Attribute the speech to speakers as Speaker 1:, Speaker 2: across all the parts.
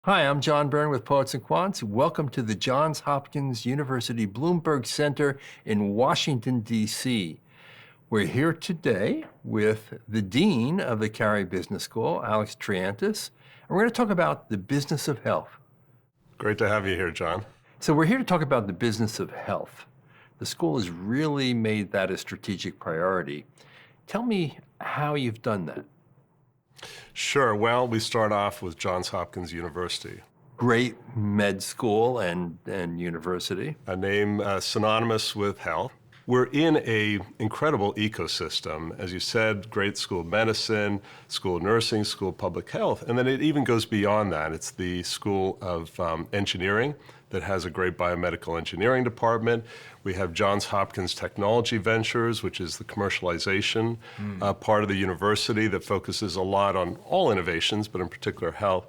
Speaker 1: Hi, I'm John Byrne with Poets and Quants. Welcome to the Johns Hopkins University Bloomberg Center in Washington, D.C. We're here today with the Dean of the Carey Business School, Alex Triantis, and we're going to talk about the business of health.
Speaker 2: Great to have you here, John.
Speaker 1: So we're here to talk about the business of health. The school has really made that a strategic priority. Tell me how you've done that.
Speaker 2: Sure. Well, we start off with Johns Hopkins University,
Speaker 1: Great med school and university.
Speaker 2: a name synonymous with health. We're in an incredible ecosystem. As you said, great school of medicine, school of nursing, school of public health, and then it even goes beyond that. It's the school of engineering that has a great biomedical engineering department. We have Johns Hopkins Technology Ventures, which is the commercialization part of the university that focuses a lot on all innovations, but in particular health.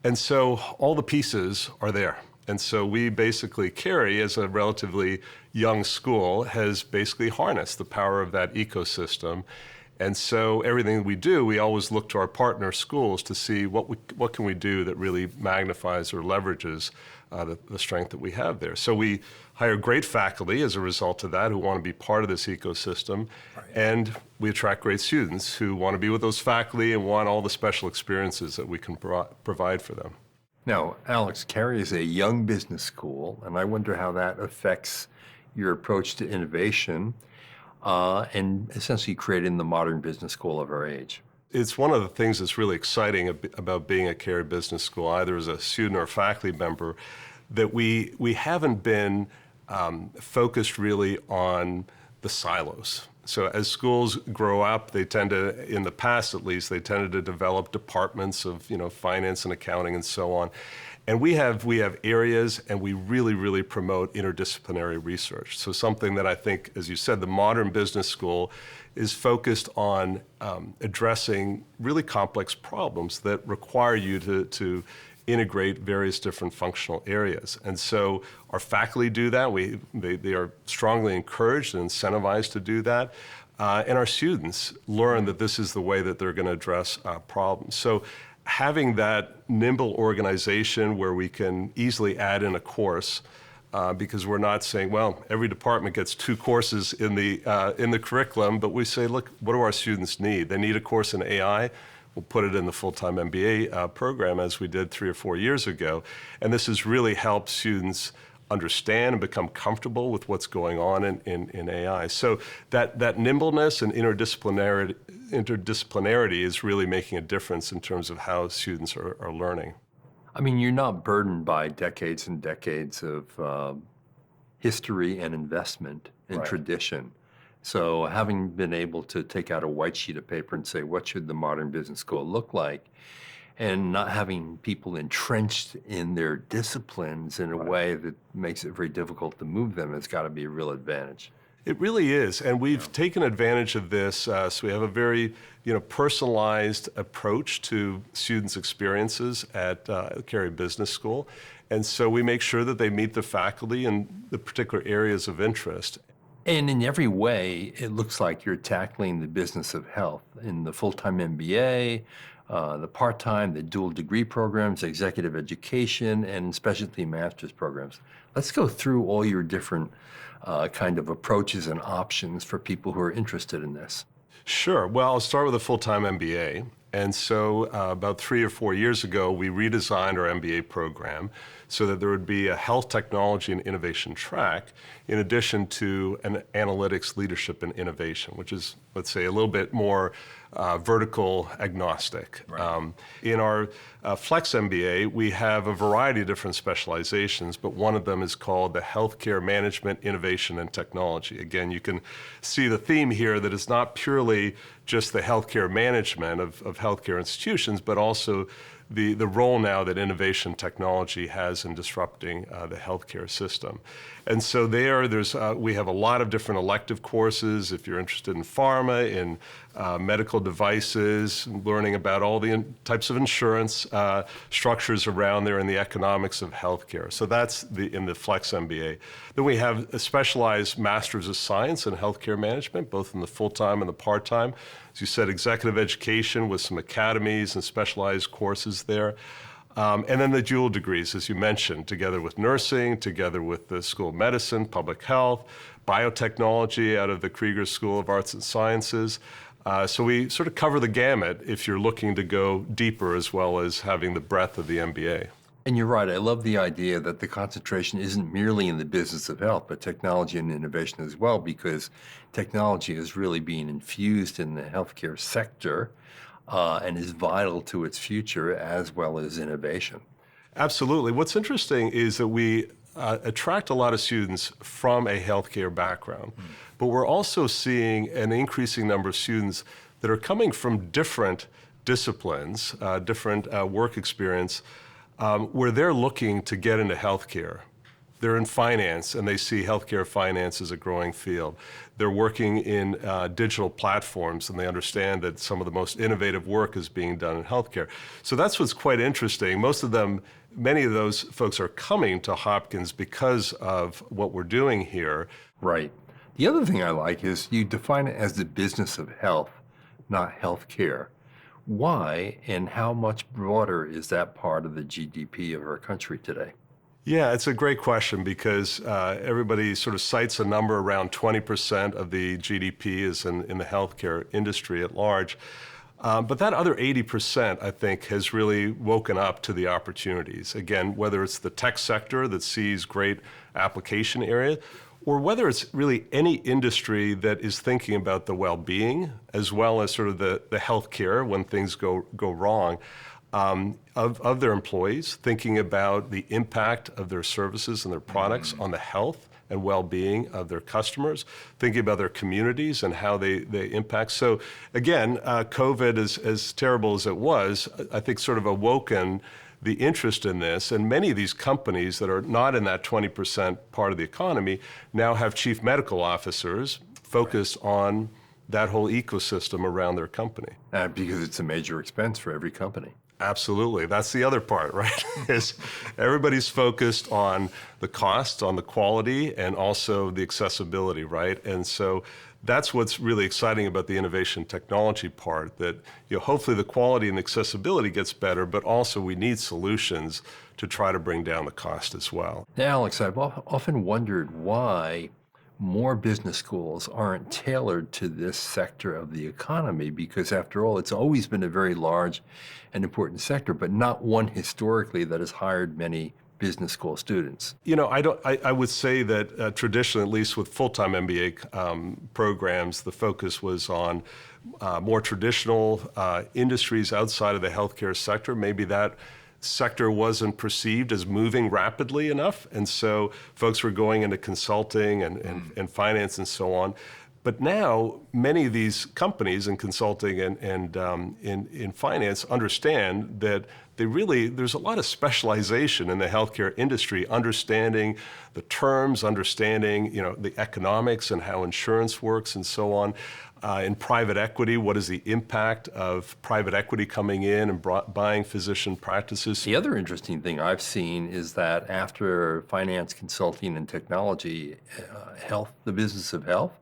Speaker 2: And so all the pieces are there. And so we basically, Carey, as a relatively young school, has basically harnessed the power of that ecosystem. And so everything we do, we always look to our partner schools to see what can we do that really magnifies or leverages the strength that we have there. So we hire great faculty as a result of that who want to be part of this ecosystem. Right. And we attract great students who want to be with those faculty and want all the special experiences that we can provide for them.
Speaker 1: Now, Alex, Carey is a young business school, and I wonder how that affects your approach to innovation and essentially creating the modern business school of our age.
Speaker 2: It's one of the things that's really exciting about being at Carey Business School, either as a student or a faculty member, that we haven't been focused really on the silos. So as schools grow up, they tend to, in the past at least, they tended to develop departments of, finance and accounting and so on. And we have areas, and we really promote interdisciplinary research. So something that I think, as you said, the modern business school is focused on addressing really complex problems that require you to integrate various different functional areas. And so our faculty do that. They are strongly encouraged and incentivized to do that. And our students learn that this is the way that they're going to address problems. So having that nimble organization where we can easily add in a course, because we're not saying, well, every department gets 2 courses in the curriculum, but we say, look, what do our students need? They need a course in AI. We'll put it in the full-time MBA program as we did 3 or 4 years ago. And this has really helped students understand and become comfortable with what's going on in AI. So that nimbleness and interdisciplinarity is really making a difference in terms of how students are learning.
Speaker 1: I mean, you're not burdened by decades and decades of history and investment and
Speaker 2: Right.
Speaker 1: tradition. So having been able to take out a white sheet of paper and say, what should the modern business school look like? And not having people entrenched in their disciplines in a
Speaker 2: Right.
Speaker 1: way that makes it very difficult to move them has got to be a real advantage.
Speaker 2: It really is, and we've taken advantage of this. So we have a very, personalized approach to students' experiences at Carey Business School, and so we make sure that they meet the faculty in the particular areas of interest.
Speaker 1: And in every way, it looks like you're tackling the business of health in the full-time MBA, the part-time, the dual degree programs, executive education, and specialty master's programs. Let's go through all your different kind of approaches and options for people who are interested in this.
Speaker 2: Sure. Well, I'll start with a full-time MBA. And so about 3 or 4 years ago, we redesigned our MBA program so that there would be a health technology and innovation track in addition to an analytics, leadership, and innovation, which is, let's say, a little bit more vertical agnostic.
Speaker 1: Right.
Speaker 2: In our Flex MBA, we have a variety of different specializations, but one of them is called the Healthcare Management, Innovation, and Technology. Again, you can see the theme here that it's not purely just the healthcare management of healthcare institutions, but also the role now that innovation technology has in disrupting the healthcare system. And so we have a lot of different elective courses if you're interested in pharma, in medical devices, learning about all the types of insurance structures around there and the economics of healthcare. So that's in the Flex MBA. Then we have a specialized Masters of Science in Healthcare Management, both in the full-time and the part-time. As you said, executive education with some academies and specialized courses there. And then the dual degrees, as you mentioned, together with nursing, together with the School of Medicine, Public Health, biotechnology out of the Krieger School of Arts and Sciences. So we sort of cover the gamut if you're looking to go deeper as well as having the breadth of the MBA.
Speaker 1: And you're right. I love the idea that the concentration isn't merely in the business of health, but technology and innovation as well, because technology is really being infused in the healthcare sector and is vital to its future as well as innovation.
Speaker 2: Absolutely. What's interesting is that we attract a lot of students from a healthcare background, but we're also seeing an increasing number of students that are coming from different disciplines, different work experience, where they're looking to get into healthcare. They're in finance, and they see healthcare finance as a growing field. They're working in digital platforms, and they understand that some of the most innovative work is being done in healthcare. So that's what's quite interesting. Many of those folks are coming to Hopkins because of what we're doing here.
Speaker 1: Right. The other thing I like is you define it as the business of health, not healthcare. Why and how much broader is that part of the GDP of our country today?
Speaker 2: Yeah, it's a great question because everybody sort of cites a number around 20% of the GDP is in the healthcare industry at large. But that other 80%, I think, has really woken up to the opportunities. Again, whether it's the tech sector that sees great application area, or whether it's really any industry that is thinking about the well-being as well as sort of the healthcare when things go wrong. Of their employees, thinking about the impact of their services and their products on the health and well-being of their customers, thinking about their communities and how they impact. So again, COVID, as terrible as it was, I think sort of awoken the interest in this, and many of these companies that are not in that 20% part of the economy now have chief medical officers focused on that whole ecosystem around their company.
Speaker 1: Because it's a major expense for every company.
Speaker 2: Absolutely. That's the other part, right? Is everybody's focused on the cost, on the quality, and also the accessibility, right? And so that's what's really exciting about the innovation technology part, that hopefully the quality and accessibility gets better, but also we need solutions to try to bring down the cost as well.
Speaker 1: Now, Alex, I've often wondered why more business schools aren't tailored to this sector of the economy, because after all, it's always been a very large and important sector, but not one historically that has hired many business school students.
Speaker 2: I would say that traditionally, at least with full-time MBA programs, the focus was on more traditional industries outside of the healthcare sector. Maybe that sector wasn't perceived as moving rapidly enough, and so folks were going into consulting and finance and so on. But now many of these companies in consulting and in finance understand that there's a lot of specialization in the healthcare industry, understanding the terms, understanding the economics and how insurance works and so on. In private equity, what is the impact of private equity coming in and buying physician practices?
Speaker 1: The other interesting thing I've seen is that after finance, consulting, and technology, health, the business of health,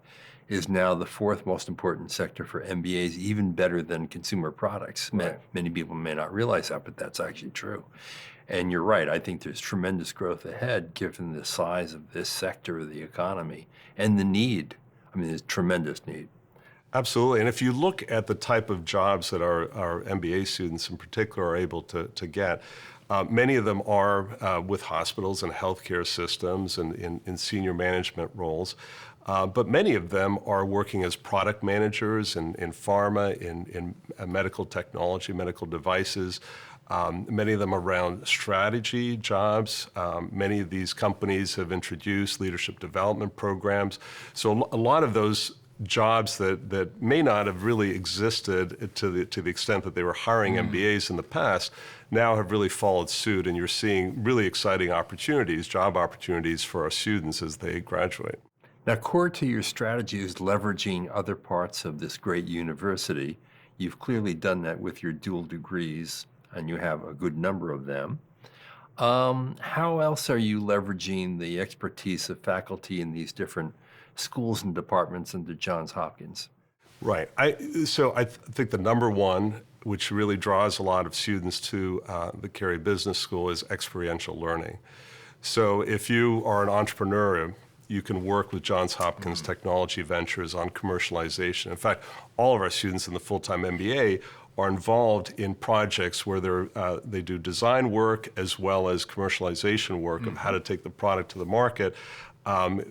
Speaker 1: is now the fourth most important sector for MBAs, even better than consumer products.
Speaker 2: Right.
Speaker 1: Many people may not realize that, but that's actually true. And you're right, I think there's tremendous growth ahead given the size of this sector of the economy and the need. I mean, there's tremendous need.
Speaker 2: Absolutely. And if you look at the type of jobs that our MBA students in particular are able to get, many of them are with hospitals and healthcare systems and in senior management roles. But many of them are working as product managers in pharma, in medical technology, medical devices. Many of them around strategy jobs. Many of these companies have introduced leadership development programs. So a lot of those jobs that may not have really existed to the extent that they were hiring MBAs in the past now have really followed suit, and you're seeing really exciting opportunities, job opportunities for our students as they graduate.
Speaker 1: Now, core to your strategy is leveraging other parts of this great university. You've clearly done that with your dual degrees, and you have a good number of them. How else are you leveraging the expertise of faculty in these different schools and departments under Johns Hopkins?
Speaker 2: Right. So I think the number one, which really draws a lot of students to the Carey Business School, is experiential learning. So if you are an entrepreneur, you can work with Johns Hopkins Technology Ventures on commercialization. In fact, all of our students in the full-time MBA are involved in projects where they do design work as well as commercialization work of how to take the product to the market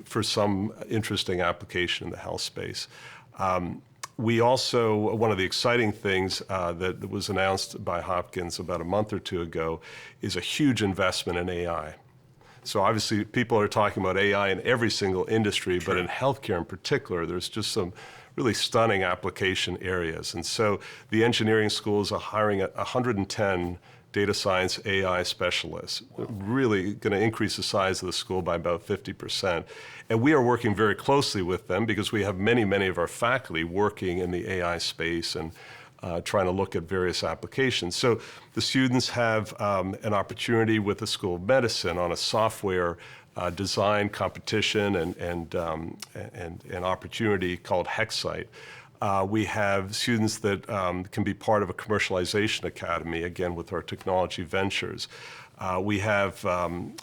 Speaker 2: for some interesting application in the health space. We also, one of the exciting things that was announced by Hopkins about a month or two ago is a huge investment in AI. So obviously people are talking about AI in every single industry, but in healthcare in particular, there's just some really stunning application areas. And so the engineering schools are hiring 110 data science AI specialists, really going to increase the size of the school by about 50%. And we are working very closely with them because we have many, many of our faculty working in the AI space and trying to look at various applications. So the students have an opportunity with the School of Medicine on a software design competition and an opportunity called HexSite. We have students that can be part of a commercialization academy, again, with our technology ventures. We have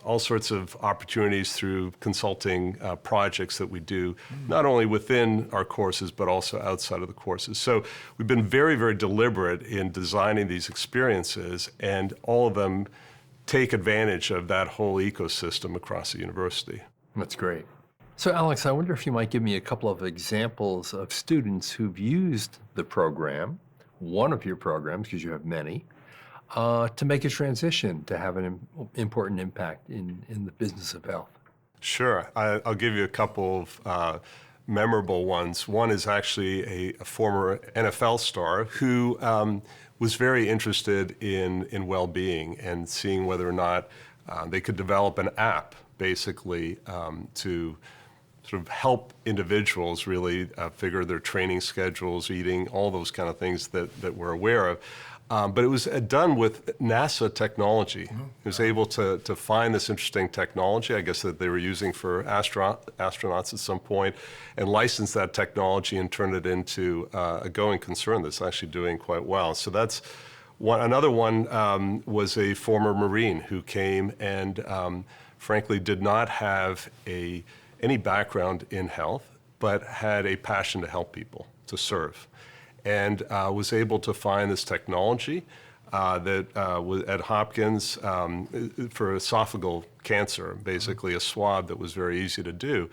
Speaker 2: all sorts of opportunities through consulting projects that we do, not only within our courses, but also outside of the courses. So we've been very, very deliberate in designing these experiences, and all of them take advantage of that whole ecosystem across the university.
Speaker 1: That's great. So Alex, I wonder if you might give me a couple of examples of students who've used the program, one of your programs, because you have many, to make a transition to have an important impact in the business of health.
Speaker 2: Sure. I'll give you a couple of memorable ones. One is actually a former NFL star who was very interested in well-being and seeing whether or not they could develop an app, basically, to sort of help individuals really figure their training schedules, eating, all those kind of things that we're aware of. But it was done with NASA technology. It was able to find this interesting technology, I guess, that they were using for astronauts at some point, and license that technology and turn it into a going concern that's actually doing quite well. So that's one. Another one was a former Marine who came and frankly did not have any background in health, but had a passion to help people, to serve. And was able to find this technology that was at Hopkins for esophageal cancer, basically a swab that was very easy to do,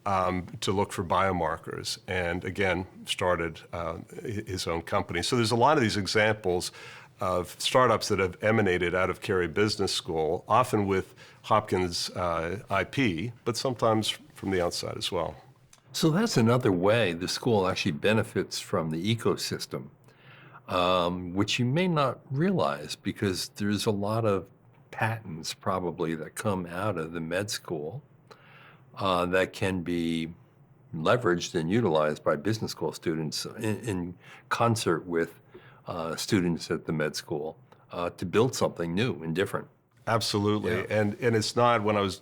Speaker 2: to look for biomarkers, and again, started his own company. So there's a lot of these examples of startups that have emanated out of Carey Business School, often with Hopkins IP, but sometimes from the outside as well.
Speaker 1: So that's another way the school actually benefits from the ecosystem, which you may not realize because there's a lot of patents probably that come out of the med school that can be leveraged and utilized by business school students in concert with students at the med school to build something new and different.
Speaker 2: Absolutely,
Speaker 1: Yeah.
Speaker 2: and it's not, when I was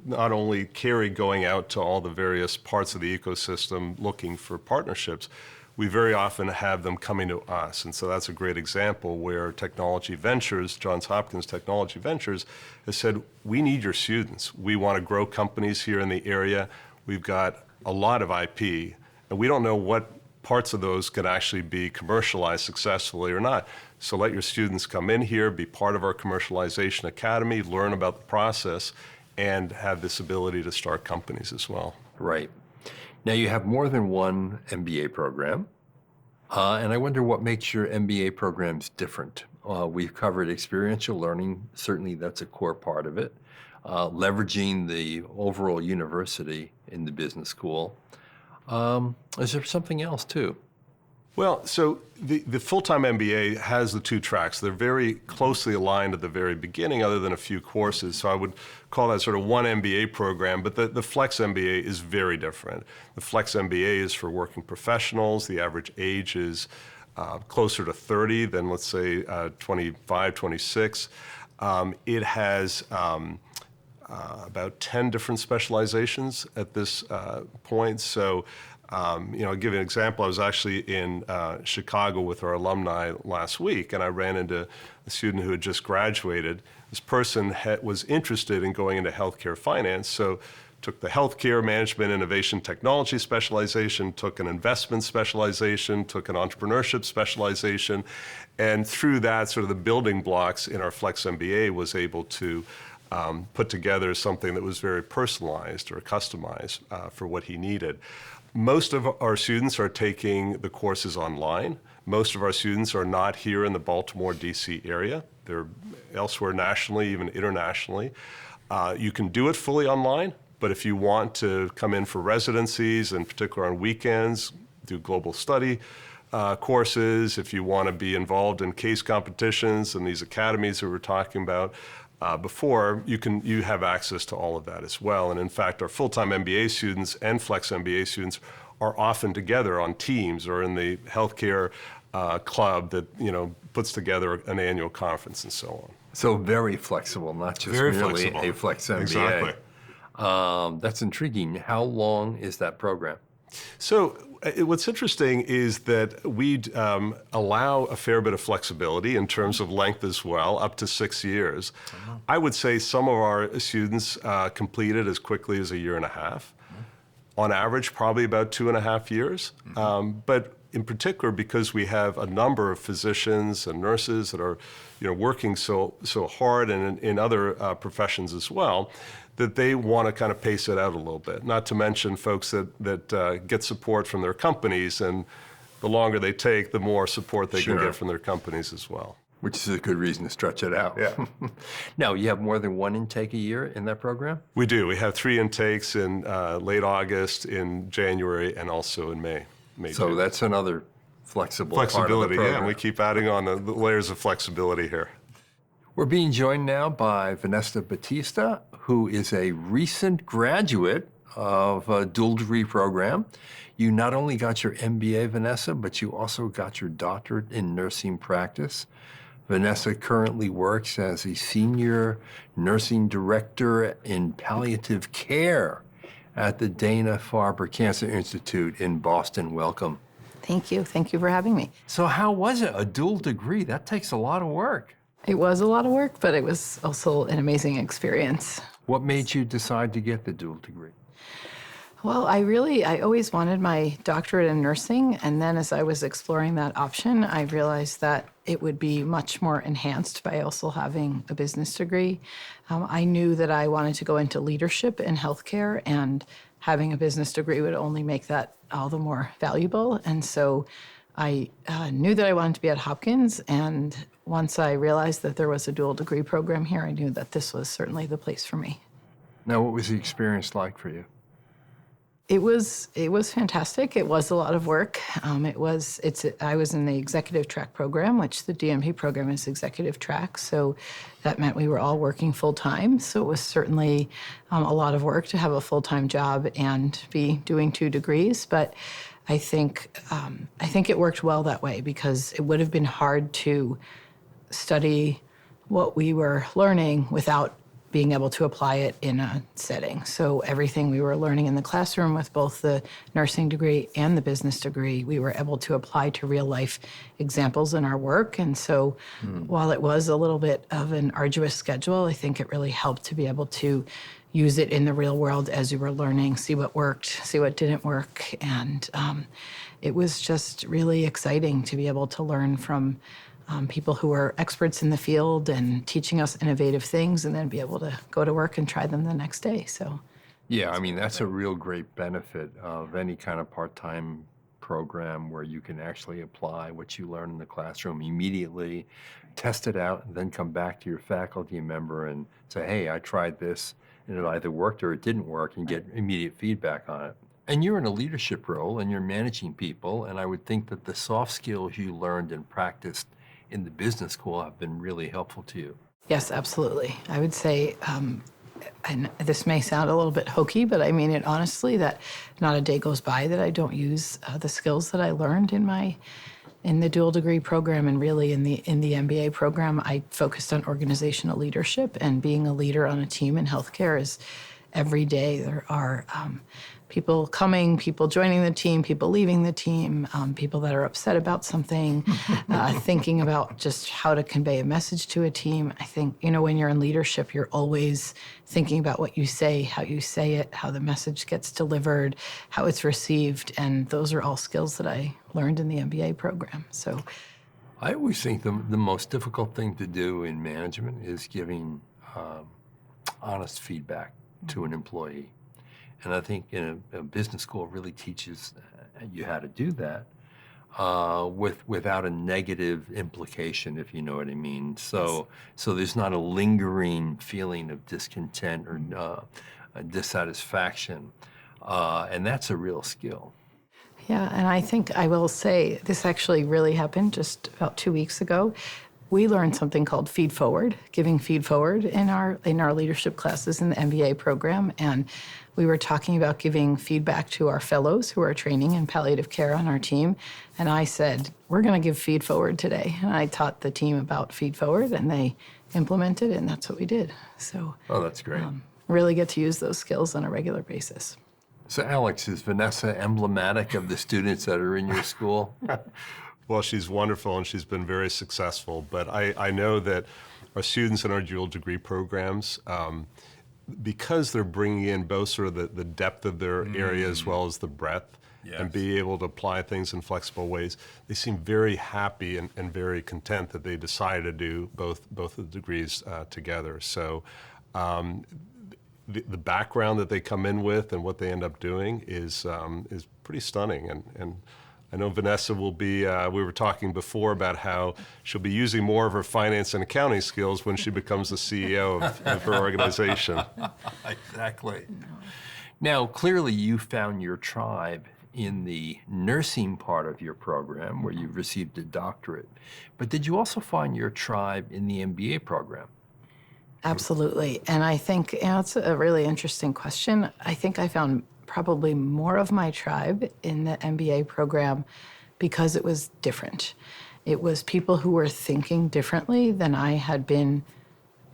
Speaker 2: not only Carey going out to all the various parts of the ecosystem looking for partnerships, we very often have them coming to us, and so that's a great example where Technology Ventures, Johns Hopkins Technology Ventures, has said, we need your students. We want to grow companies here in the area. We've got a lot of IP, and we don't know what parts of those can actually be commercialized successfully or not. So let your students come in here, be part of our commercialization academy, learn about the process, and have this ability to start companies as well.
Speaker 1: Right. Now you have more than one MBA program, and I wonder what makes your MBA programs different. We've covered experiential learning. Certainly that's a core part of it. Leveraging the overall university in the business school. Is there something else too?
Speaker 2: Well, so the full-time MBA has the two tracks. They're very closely aligned at the very beginning, other than a few courses. So I would call that sort of one MBA program, but the Flex MBA is very different. The Flex MBA is for working professionals. The average age is closer to 30 than, let's say, 25, 26. It has about 10 different specializations at this point. So I'll give you an example. I was actually in Chicago with our alumni last week, and I ran into a student who had just graduated. This person was interested in going into healthcare finance, so took the healthcare management innovation technology specialization, took an investment specialization, took an entrepreneurship specialization, and through that, sort of the building blocks in our Flex MBA, was able to put together something that was very personalized or customized for what he needed. Most of our students are taking the courses online. Most of our students are not here in the Baltimore, D.C. area. They're elsewhere nationally, even internationally. You can do it fully online, but if you want to come in for residencies, in particular on weekends, do global study courses, if you want to be involved in case competitions and these academies that we were talking about before, you have access to all of that as well. And in fact, our full-time MBA students and Flex MBA students are often together on teams or in the healthcare club that puts together an annual conference and so on.
Speaker 1: So very flexible, not just
Speaker 2: Very
Speaker 1: merely
Speaker 2: flexible.
Speaker 1: a Flex MBA.
Speaker 2: Exactly.
Speaker 1: That's intriguing. How long is that program?
Speaker 2: So what's interesting is that we allow a fair bit of flexibility in terms of length as well, up to 6 years. I would say some of our students complete it as quickly as 1.5 years. On average, probably about 2.5 years. But in particular, because we have a number of physicians and nurses that are working so hard and in other professions as well, that they want to kind of pace it out a little bit. Not to mention folks that get support from their companies, and the longer they take, the more support they can get from their companies as well.
Speaker 1: Which is a good reason to stretch it out.
Speaker 2: Yeah.
Speaker 1: Now, you have more than one intake a year in that program?
Speaker 2: We do. We have 3 intakes in late August, in January, and also in May.
Speaker 1: So that's another flexibility, part of the
Speaker 2: flexibility,
Speaker 1: program.
Speaker 2: yeah. We keep adding on the layers of flexibility here.
Speaker 1: We're being joined now by Vanessa Battista, who is a recent graduate of a dual degree program. You not only got your MBA, Vanessa, but you also got your doctorate in nursing practice. Vanessa currently works as a senior nursing director in palliative care at the Dana-Farber Cancer Institute in Boston. Welcome.
Speaker 3: Thank you. Thank you for having me.
Speaker 1: So how was it? A dual degree? That takes a lot of work.
Speaker 3: It was a lot of work, but it was also an amazing experience.
Speaker 1: What made you decide to get the dual degree?
Speaker 3: Well, I always wanted my doctorate in nursing, and then as I was exploring that option, I realized that it would be much more enhanced by also having a business degree. I knew that I wanted to go into leadership in healthcare, and having a business degree would only make that all the more valuable. And so I knew that I wanted to be at Hopkins, and once I realized that there was a dual degree program here, I knew that this was certainly the place for me.
Speaker 1: Now, what was the experience like for you?
Speaker 3: It was fantastic. It was a lot of work. I was in the executive track program, which the DNP program is executive track. So that meant we were all working full time. So it was certainly a lot of work to have a full-time job and be doing 2 degrees. But I think it worked well that way, because it would have been hard to study what we were learning without being able to apply it in a setting. So everything we were learning in the classroom with both the nursing degree and the business degree, we were able to apply to real life examples in our work. And so while it was a little bit of an arduous schedule, I think it really helped to be able to use it in the real world as you were learning, see what worked, see what didn't work. And it was just really exciting to be able to learn from people who are experts in the field and teaching us innovative things, and then be able to go to work and try them the next day. So,
Speaker 1: Yeah, I mean, that's a real great benefit of any kind of part-time program where you can actually apply what you learn in the classroom immediately, test it out, and then come back to your faculty member and say, hey, I tried this, and it either worked or it didn't work, and get immediate feedback on it. And you're in a leadership role, and you're managing people, and I would think that the soft skills you learned and practiced in the business school have been really helpful to you.
Speaker 3: yes, absolutely. I would say, and this may sound a little bit hokey, but I mean it honestly, that not a day goes by that I don't use the skills that I learned in the dual degree program, and really in the MBA program. I focused on organizational leadership, and being a leader on a team in healthcare is every day. There are people coming, people joining the team, people leaving the team, people that are upset about something, thinking about just how to convey a message to a team. I think, when you're in leadership, you're always thinking about what you say, how you say it, how the message gets delivered, how it's received. And those are all skills that I learned in the MBA program. So
Speaker 1: I always think the most difficult thing to do in management is giving honest feedback to an employee. And I think in a business school really teaches you how to do that without a negative implication, if you know what I mean. So there's not a lingering feeling of discontent or dissatisfaction. And that's a real skill.
Speaker 3: yeah, and I think I will say this actually really happened just about 2 weeks ago. We learned something called feed forward, giving feed forward in our leadership classes in the MBA program, and we were talking about giving feedback to our fellows who are training in palliative care on our team. And I said, we're going to give feed forward today. And I taught the team about feed forward, and they implemented it, and that's what we did. So,
Speaker 1: Oh, that's great.
Speaker 3: Really get to use those skills on a regular basis.
Speaker 1: So Alex, is Vanessa emblematic of the students that are in your school?
Speaker 2: Well, she's wonderful and she's been very successful, but I know that our students in our dual degree programs, because they're bringing in both sort of the depth of their area as well as the breadth, and be able to apply things in flexible ways, they seem very happy and very content that they decided to do both of the degrees together. So the background that they come in with and what they end up doing is pretty stunning. And I know Vanessa will be, we were talking before about how she'll be using more of her finance and accounting skills when she becomes the CEO of her organization.
Speaker 1: Exactly. Now, clearly you found your tribe in the nursing part of your program where you received a doctorate. But did you also find your tribe in the MBA program?
Speaker 3: Absolutely. And I think it's a really interesting question. I think I found probably more of my tribe in the MBA program because it was different. It was people who were thinking differently than I had been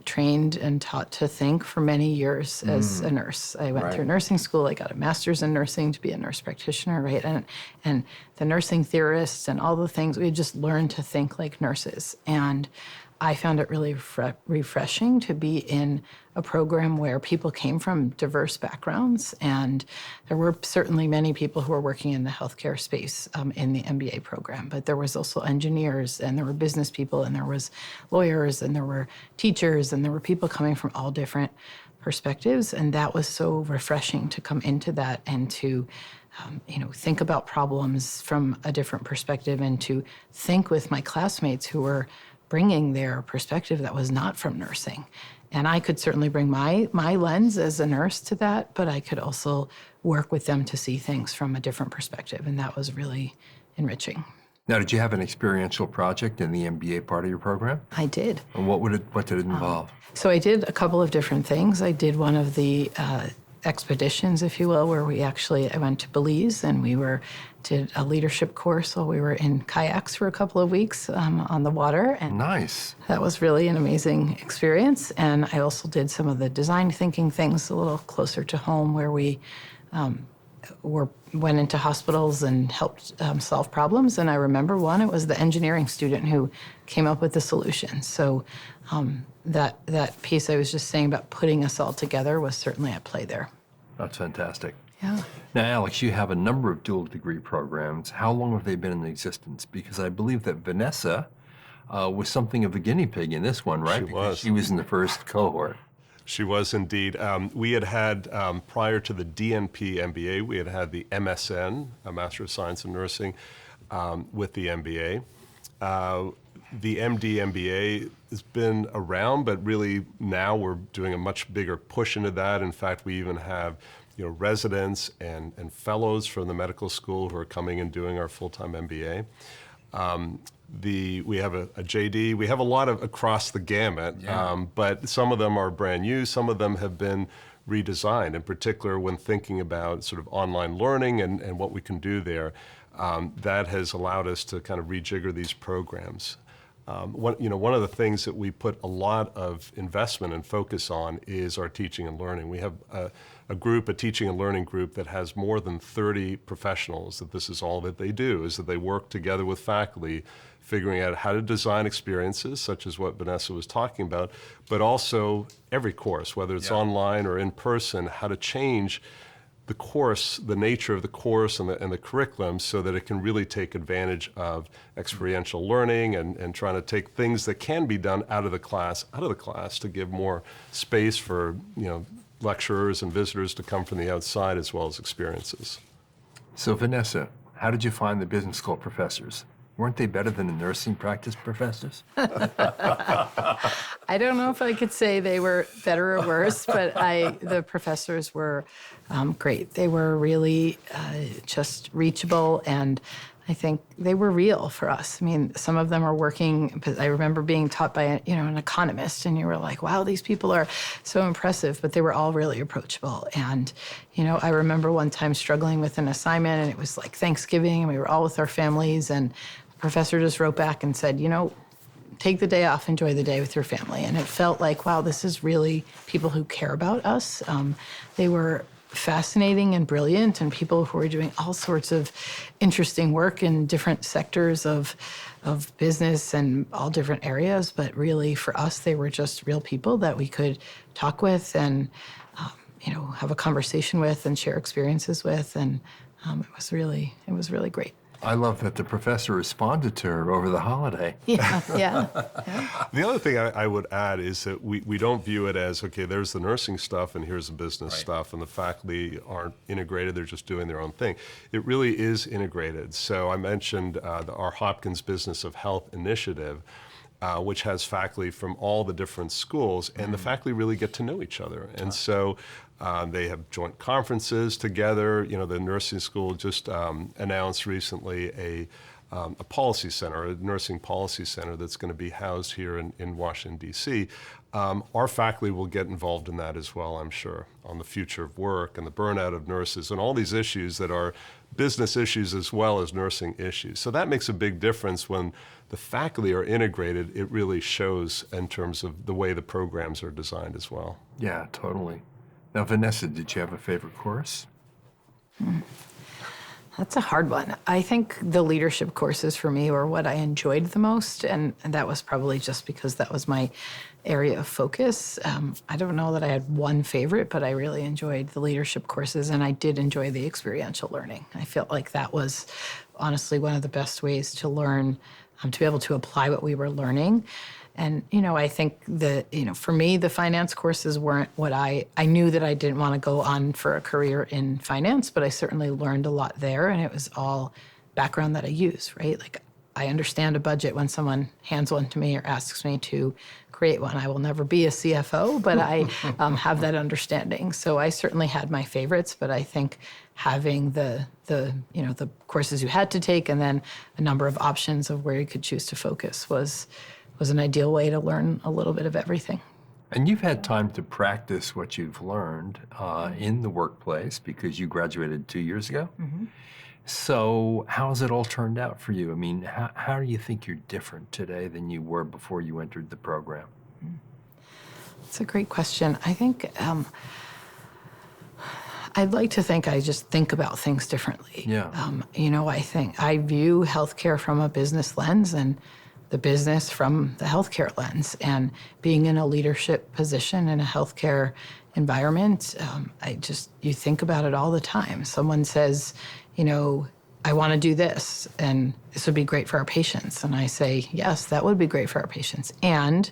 Speaker 3: trained and taught to think for many years as a nurse. I went through nursing school. I got a master's in nursing to be a nurse practitioner, right? And the nursing theorists and all the things, we had just learned to think like nurses. And I found it really refreshing to be in a program where people came from diverse backgrounds, and there were certainly many people who were working in the healthcare space in the MBA program, but there was also engineers, and there were business people, and there was lawyers, and there were teachers, and there were people coming from all different perspectives, and that was so refreshing to come into that and to think about problems from a different perspective and to think with my classmates who were bringing their perspective that was not from nursing. And I could certainly bring my lens as a nurse to that, but I could also work with them to see things from a different perspective, and that was really enriching.
Speaker 1: Now, did you have an experiential project in the MBA part of your program?
Speaker 3: I did.
Speaker 1: And what did it involve?
Speaker 3: So I did a couple of different things. I did one of the expeditions, if you will, where I went to Belize, and did a leadership course while we were in kayaks for a couple of weeks on the water. And
Speaker 1: Nice.
Speaker 3: that was really an amazing experience. And I also did some of the design thinking things a little closer to home, where we went into hospitals and helped solve problems. And I remember it was the engineering student who came up with the solution. So that piece I was just saying about putting us all together was certainly at play there.
Speaker 1: That's fantastic.
Speaker 3: Yeah.
Speaker 1: Now, Alex, you have a number of dual degree programs. How long have they been in existence? Because I believe that Vanessa was something of a guinea pig in this one, right?
Speaker 2: She was.
Speaker 1: She was in the first cohort.
Speaker 2: She was indeed. We had prior to the DNP MBA, we had the MSN, a Master of Science in Nursing, with the MBA. The MD MBA has been around, but really now we're doing a much bigger push into that. In fact, we even have residents and fellows from the medical school who are coming and doing our full-time MBA. We have a JD. We have a lot of across the gamut, but some of them are brand new. Some of them have been redesigned, in particular when thinking about sort of online learning and what we can do there. That has allowed us to kind of rejigger these programs. One of the things that we put a lot of investment and focus on is our teaching and learning. We have a teaching and learning group that has more than 30 professionals that this is all that they do, is that they work together with faculty, figuring out how to design experiences, such as what Vanessa was talking about, but also every course, whether it's online or in person, how to change the course, the nature of the course and the curriculum so that it can really take advantage of experiential learning and trying to take things that can be done out of the class to give more space for lecturers and visitors to come from the outside as well as experiences.
Speaker 1: So Vanessa, how did you find the business school professors? Weren't they better than the nursing practice professors?
Speaker 3: I don't know if I could say they were better or worse, but the professors were great. They were really just reachable, and I think they were real for us. I mean, some of them are working. I remember being taught by an economist, and you were like, "Wow, these people are so impressive." But they were all really approachable. And I remember one time struggling with an assignment, and it was like Thanksgiving, and we were all with our families, and the professor just wrote back and said, take the day off, enjoy the day with your family. And it felt like, wow, this is really people who care about us. They were fascinating and brilliant, and people who were doing all sorts of interesting work in different sectors of business and all different areas. But really, for us, they were just real people that we could talk with and have a conversation with and share experiences with. And it was really great.
Speaker 1: I love that the professor responded to her over the holiday.
Speaker 3: Yeah.
Speaker 2: The other thing I would add is that we don't view it as, okay, there's the nursing stuff and here's the business stuff, and the faculty aren't integrated, they're just doing their own thing. It really is integrated. So I mentioned our Hopkins Business of Health initiative, which has faculty from all the different schools, and the faculty really get to know each other. And so they have joint conferences together. The nursing school just announced recently a policy center, a nursing policy center that's going to be housed here in Washington, D.C. Our faculty will get involved in that as well, I'm sure, on the future of work and the burnout of nurses and all these issues that are business issues as well as nursing issues. So that makes a big difference when the faculty are integrated. It really shows in terms of the way the programs are designed as well.
Speaker 1: Yeah, totally. Now, Vanessa, did you have a favorite course?
Speaker 3: That's a hard one. I think the leadership courses for me were what I enjoyed the most, and that was probably just because that was my area of focus. I don't know that I had one favorite, but I really enjoyed the leadership courses, and I did enjoy the experiential learning. I felt like that was honestly one of the best ways to learn, to be able to apply what we were learning. And, I think for me, the finance courses weren't what I knew that I didn't want to go on for a career in finance, but I certainly learned a lot there, and it was all background that I use, right? Like, I understand a budget when someone hands one to me or asks me to create one. I will never be a CFO, but I have that understanding. So I certainly had my favorites, but I think having the courses you had to take and then a number of options of where you could choose to focus was an ideal way to learn a little bit of everything.
Speaker 1: And you've had time to practice what you've learned in the workplace because you graduated 2 years ago. Mm-hmm. So how has it all turned out for you? I mean, how do you think you're different today than you were before you entered the program?
Speaker 3: That's a great question. I think I'd like to think I just think about things differently.
Speaker 1: Yeah.
Speaker 3: I think I view healthcare from a business lens and the business from the healthcare lens. And being in a leadership position in a healthcare environment, you think about it all the time. Someone says, I want to do this, and this would be great for our patients. And I say, yes, that would be great for our patients. And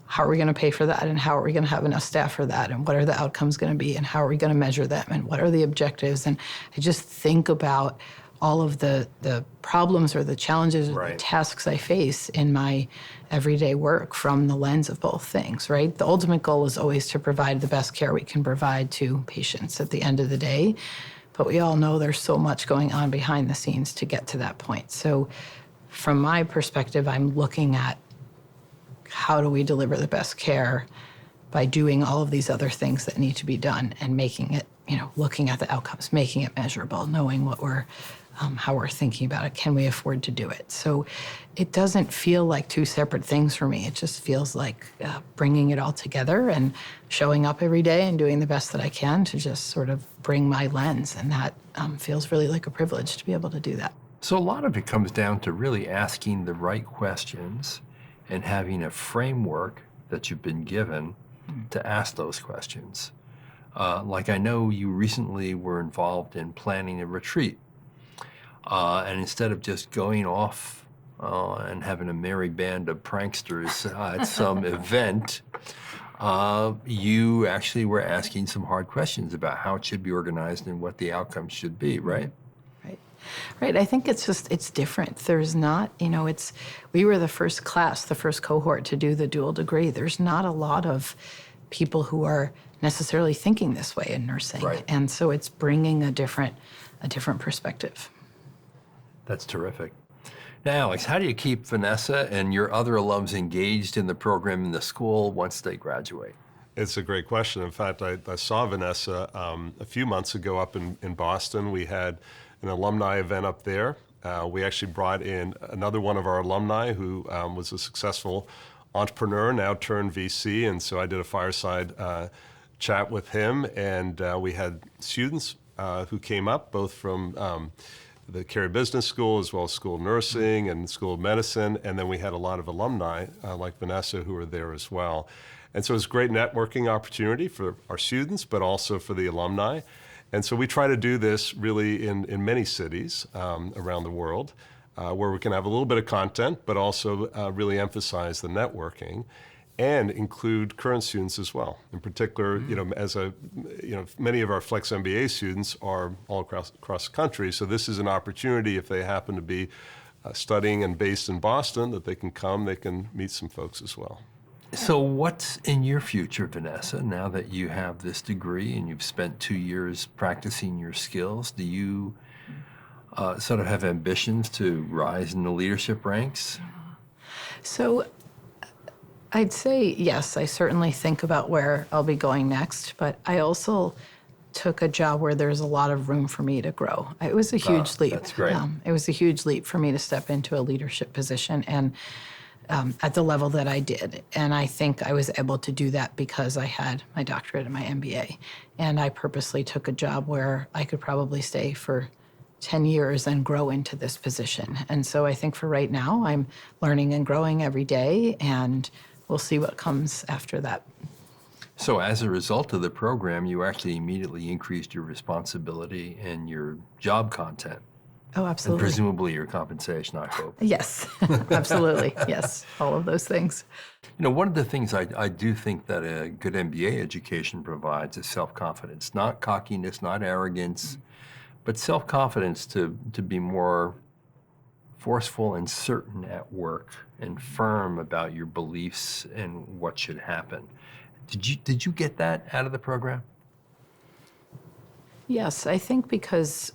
Speaker 3: how are we going to pay for that? And how are we going to have enough staff for that? And what are the outcomes going to be? And how are we going to measure them? And what are the objectives? And I just think about all of the problems or the challenges or the tasks I face in my everyday work from the lens of both things, right? The ultimate goal is always to provide the best care we can provide to patients at the end of the day. But we all know there's so much going on behind the scenes to get to that point. So from my perspective, I'm looking at how do we deliver the best care by doing all of these other things that need to be done and making it, looking at the outcomes, making it measurable, knowing what we're how we're thinking about it. Can we afford to do it? So it doesn't feel like two separate things for me. It just feels like bringing it all together and showing up every day and doing the best that I can to just sort of bring my lens. And that feels really like a privilege to be able to do that.
Speaker 1: So a lot of it comes down to really asking the right questions and having a framework that you've been given to ask those questions. Like I know you recently were involved in planning a retreat. And instead of just going off and having a merry band of pranksters at some event, you actually were asking some hard questions about how it should be organized and what the outcomes should be, right?
Speaker 3: Right. I think it's different. There's not, we were the first class, the first cohort to do the dual degree. There's not a lot of people who are necessarily thinking this way in nursing.
Speaker 1: Right.
Speaker 3: And so it's bringing a different perspective.
Speaker 1: That's terrific. Now, Alex, how do you keep Vanessa and your other alums engaged in the program in the school once they graduate?
Speaker 2: It's a great question. In fact, I saw Vanessa a few months ago up in Boston. We had an alumni event up there. We actually brought in another one of our alumni who was a successful entrepreneur, now turned VC, and so I did a fireside chat with him, and we had students who came up, both from the Carey Business School as well as School of Nursing and School of Medicine, and then we had a lot of alumni like Vanessa who were there as well. And so it was a great networking opportunity for our students, but also for the alumni. And so we try to do this really in many cities around the world, where we can have a little bit of content, but also really emphasize the networking and include current students as well. In particular, many of our Flex MBA students are all across the country, so this is an opportunity if they happen to be studying and based in Boston, that they can come, they can meet some folks as well.
Speaker 1: So what's in your future, Vanessa, now that you have this degree and you've spent 2 years practicing your skills? Do you sort of have ambitions to rise in the leadership ranks?
Speaker 3: So I'd say yes, I certainly think about where I'll be going next, but I also took a job where there's a lot of room for me to grow. It was a huge leap.
Speaker 1: That's great.
Speaker 3: It was a huge leap for me to step into a leadership position and at the level that I did. And I think I was able to do that because I had my doctorate and my MBA. And I purposely took a job where I could probably stay for 10 years and grow into this position. And so I think for right now, I'm learning and growing every day, and we'll see what comes after that.
Speaker 1: So as a result of the program, you actually immediately increased your responsibility and your job content.
Speaker 3: Oh,
Speaker 1: And
Speaker 3: absolutely.
Speaker 1: presumably your compensation, I hope.
Speaker 3: Yes, absolutely. Yes, all of those things.
Speaker 1: One of the things I do think that a good MBA education provides is self-confidence, not cockiness, not arrogance, but self-confidence to be more forceful and certain at work and firm about your beliefs and what should happen. Did you get that out of the program?
Speaker 3: Yes, I think because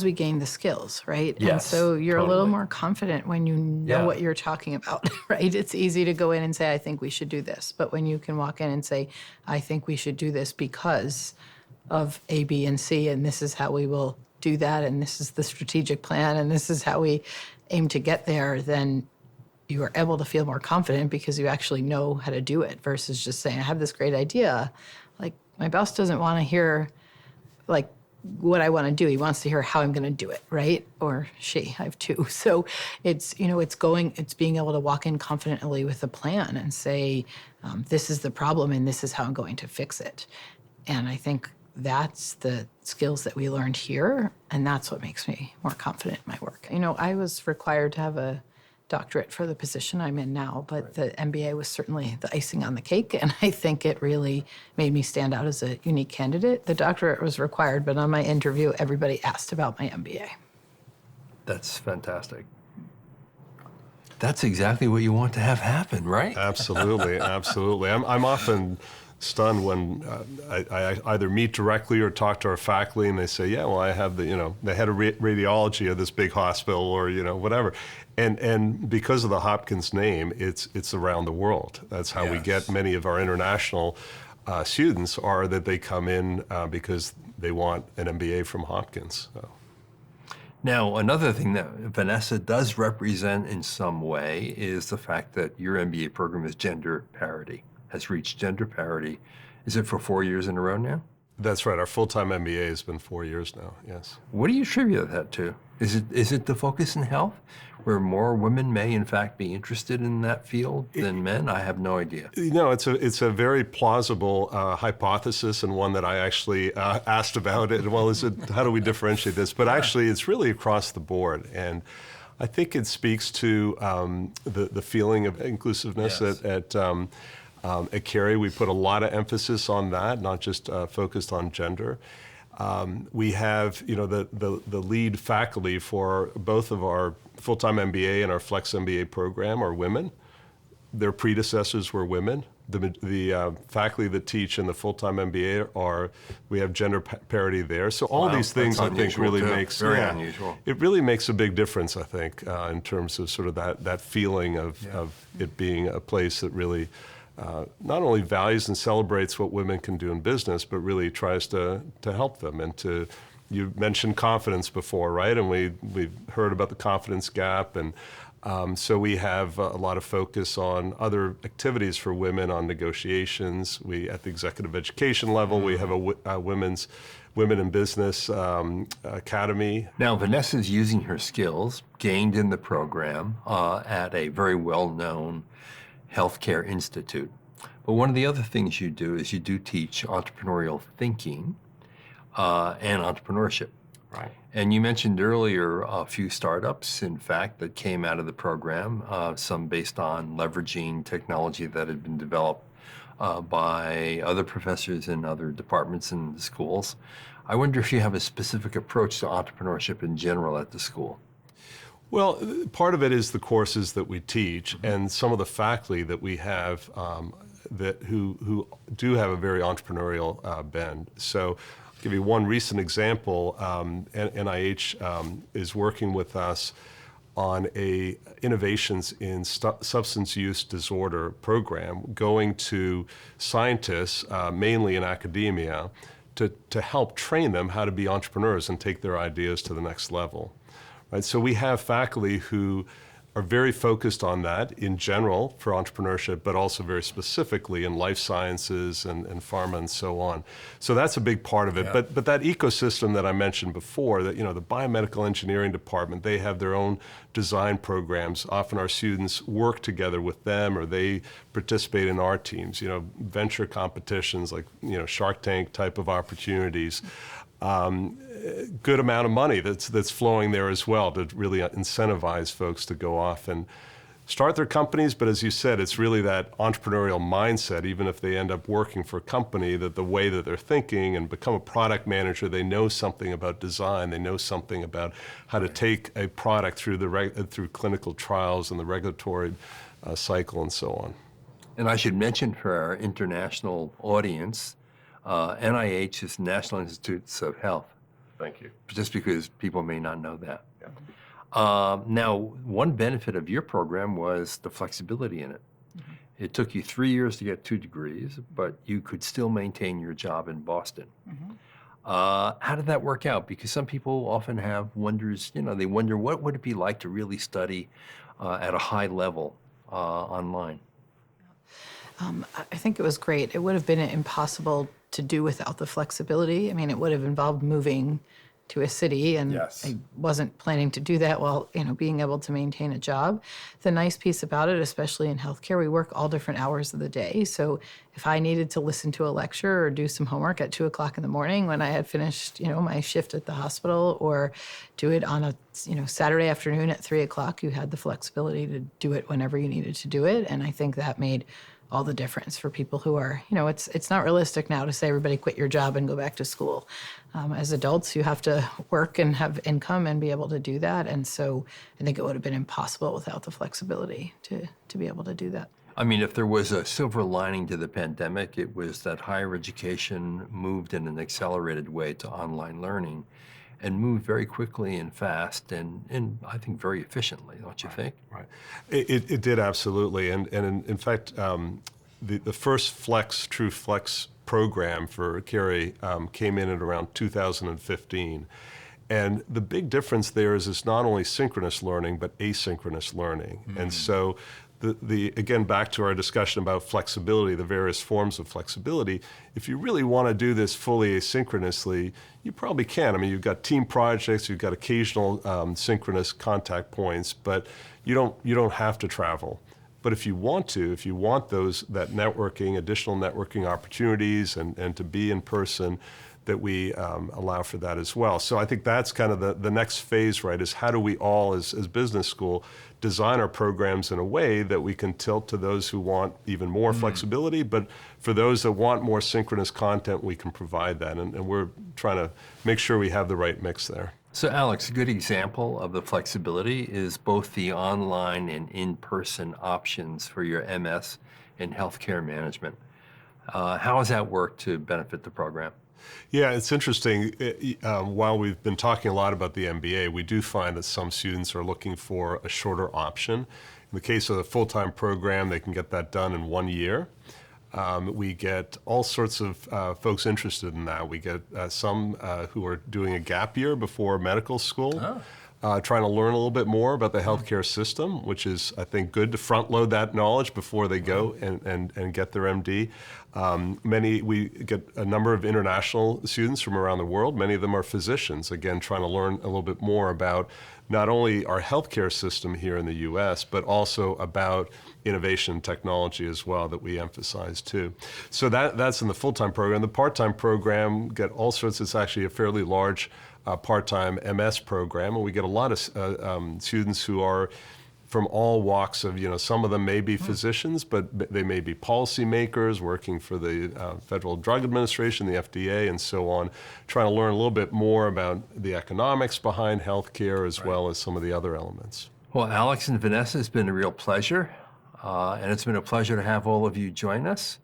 Speaker 3: we gain the skills, right? And
Speaker 1: Yes,
Speaker 3: so you're a little
Speaker 1: totally.
Speaker 3: more confident when you know
Speaker 1: Yeah.
Speaker 3: what you're talking about, right? It's easy to go in and say, I think we should do this. But when you can walk in and say, I think we should do this because of A, B, and C, and this is how we will do that, and this is the strategic plan, and this is how we aim to get there, then you are able to feel more confident because you actually know how to do it versus just saying, I have this great idea. Like, my boss doesn't want to hear, like, what I want to do. He wants to hear how I'm going to do it, right? Or she, I have two. So it's being able to walk in confidently with a plan and say, this is the problem and this is how I'm going to fix it. And I think that's the skills that we learned here, and that's what makes me more confident in my work. I was required to have a doctorate for the position I'm in now, but the MBA was certainly the icing on the cake, and I think it really made me stand out as a unique candidate. The doctorate was required, but on my interview, everybody asked about my MBA.
Speaker 1: That's fantastic. That's exactly what you want to have happen, right?
Speaker 2: Absolutely, absolutely. I'm often stunned when I either meet directly or talk to our faculty, and they say, "Yeah, well, I have the head of radiology of this big hospital, or whatever," and because of the Hopkins name, it's around the world. That's how we get many of our international students are that they come in because they want an MBA from Hopkins. So.
Speaker 1: Now, another thing that Vanessa does represent in some way is the fact that your MBA program is gender parity, has reached gender parity. Is it for 4 years in a row now?
Speaker 2: That's right. Our full-time MBA has been 4 years now, yes.
Speaker 1: What do you attribute that to? Is it the focus in health, where more women may in fact be interested in that field than men? I have no idea.
Speaker 2: It's a very plausible hypothesis, and one that I actually asked about it. Well, how do we differentiate this? But actually, it's really across the board, and I think it speaks to the feeling of inclusiveness
Speaker 1: Yes.
Speaker 2: at Carey. We put a lot of emphasis on that, not just focused on gender. We have, the lead faculty for both of our full-time MBA and our Flex MBA program are women. Their predecessors were women. The faculty that teach in the full-time MBA we have gender parity there. So all
Speaker 1: Wow,
Speaker 2: these things,
Speaker 1: that's
Speaker 2: I think, really
Speaker 1: unusual, too.
Speaker 2: makes
Speaker 1: Very unusual.
Speaker 2: It really makes a big difference, I think, in terms of sort of that feeling of it being a place that really not only values and celebrates what women can do in business, but really tries to help them and to. You mentioned confidence before, right? And we've heard about the confidence gap, and so we have a lot of focus on other activities for women on negotiations. At the executive education level, we have a Women in Business Academy.
Speaker 1: Now, Vanessa's using her skills gained in the program at a very well-known healthcare institute. But one of the other things you do is you do teach entrepreneurial thinking and entrepreneurship.
Speaker 2: Right.
Speaker 1: And you mentioned earlier a few startups, in fact, that came out of the program, some based on leveraging technology that had been developed by other professors in other departments in the schools. I wonder if you have a specific approach to entrepreneurship in general at the school.
Speaker 2: Well, part of it is the courses that we teach, and some of the faculty that we have who do have a very entrepreneurial bend. So I'll give you one recent example. NIH is working with us on a innovations in substance use disorder program, going to scientists, mainly in academia, to help train them how to be entrepreneurs and take their ideas to the next level. Right, so we have faculty who are very focused on that in general for entrepreneurship, but also very specifically in life sciences and pharma and so on. So that's a big part of it.
Speaker 1: Yeah.
Speaker 2: But that ecosystem that I mentioned before, that the biomedical engineering department, they have their own design programs. Often our students work together with them, or they participate in our teams. Venture competitions like Shark Tank type of opportunities. Good amount of money that's flowing there as well to really incentivize folks to go off and start their companies. But as you said, it's really that entrepreneurial mindset, even if they end up working for a company, that the way that they're thinking and become a product manager, they know something about design, they know something about how to take a product through through clinical trials and the regulatory cycle and so on.
Speaker 1: And I should mention for our international audience, NIH is National Institutes of Health,
Speaker 2: Thank you.
Speaker 1: just because people may not know that.
Speaker 2: Yeah.
Speaker 1: Now, one benefit of your program was the flexibility in it. Mm-hmm. It took you 3 years to get 2 degrees, but you could still maintain your job in Boston. Mm-hmm. How did that work out? Because some people often have wonders, they wonder what would it be like to really study at a high level online?
Speaker 3: I think it was great. It would have been impossible to do without the flexibility. I mean, it would have involved moving to a city, and
Speaker 1: Yes.
Speaker 3: I wasn't planning to do that while, being able to maintain a job. The nice piece about it, especially in healthcare, we work all different hours of the day. So if I needed to listen to a lecture or do some homework at 2 o'clock in the morning when I had finished, my shift at the hospital, or do it on a, Saturday afternoon at 3 o'clock, you had the flexibility to do it whenever you needed to do it. And I think that made all the difference for people who are, it's not realistic now to say everybody quit your job and go back to school. As adults, you have to work and have income and be able to do that. And so I think it would have been impossible without the flexibility to be able to do that.
Speaker 1: I mean, if there was a silver lining to the pandemic, it was that higher education moved in an accelerated way to online learning and moved very quickly and fast and I think very efficiently, don't you think?
Speaker 2: Right. It did absolutely. And in fact, the first true flex program for Carey came in at around 2015. And the big difference there is it's not only synchronous learning, but asynchronous learning. And so again, back to our discussion about flexibility, the various forms of flexibility, if you really want to do this fully asynchronously, you probably can. I mean, you've got team projects, you've got occasional synchronous contact points, but you don't have to travel. But if you want that networking, additional networking opportunities and to be in person, that we allow for that as well. So I think that's kind of the next phase, right, is how do we all, as business school, design our programs in a way that we can tilt to those who want even more flexibility, but for those that want more synchronous content, we can provide that. And we're trying to make sure we have the right mix there.
Speaker 1: So Alex, a good example of the flexibility is both the online and in-person options for your MS in healthcare management. How has that worked to benefit the program?
Speaker 2: Yeah, it's interesting. While we've been talking a lot about the MBA, we do find that some students are looking for a shorter option. In the case of the full-time program, they can get that done in 1 year. We get all sorts of folks interested in that. We get some who are doing a gap year before medical school. Trying to learn a little bit more about the healthcare system, which is, I think, good to front load that knowledge before they go and get their MD. We get a number of international students from around the world. Many of them are physicians, again, trying to learn a little bit more about not only our healthcare system here in the US, but also about innovation and technology as well that we emphasize too. So that's in the full-time program. The part-time program get all sorts, it's actually a fairly large part-time MS program, and we get a lot of students who are from all walks of, some of them may be physicians, but they may be policymakers working for the Federal Drug Administration, the FDA, and so on, trying to learn a little bit more about the economics behind healthcare as well as some of the other elements.
Speaker 1: Well, Alex and Vanessa, it's been a real pleasure, and it's been a pleasure to have all of you join us.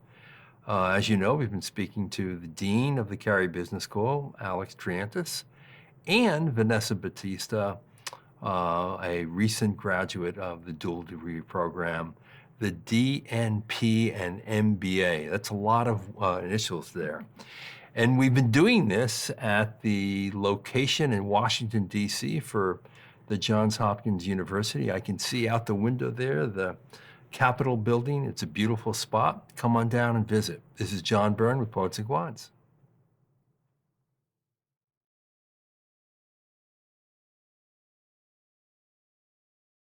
Speaker 1: As you know, we've been speaking to the Dean of the Carey Business School, Alex Triantis, and Vanessa Battista, a recent graduate of the dual degree program, the DNP and MBA. That's a lot of initials there. And we've been doing this at the location in Washington, D.C. for the Johns Hopkins University. I can see out the window there the Capitol building. It's a beautiful spot. Come on down and visit. This is John Byrne with Poets and Quants.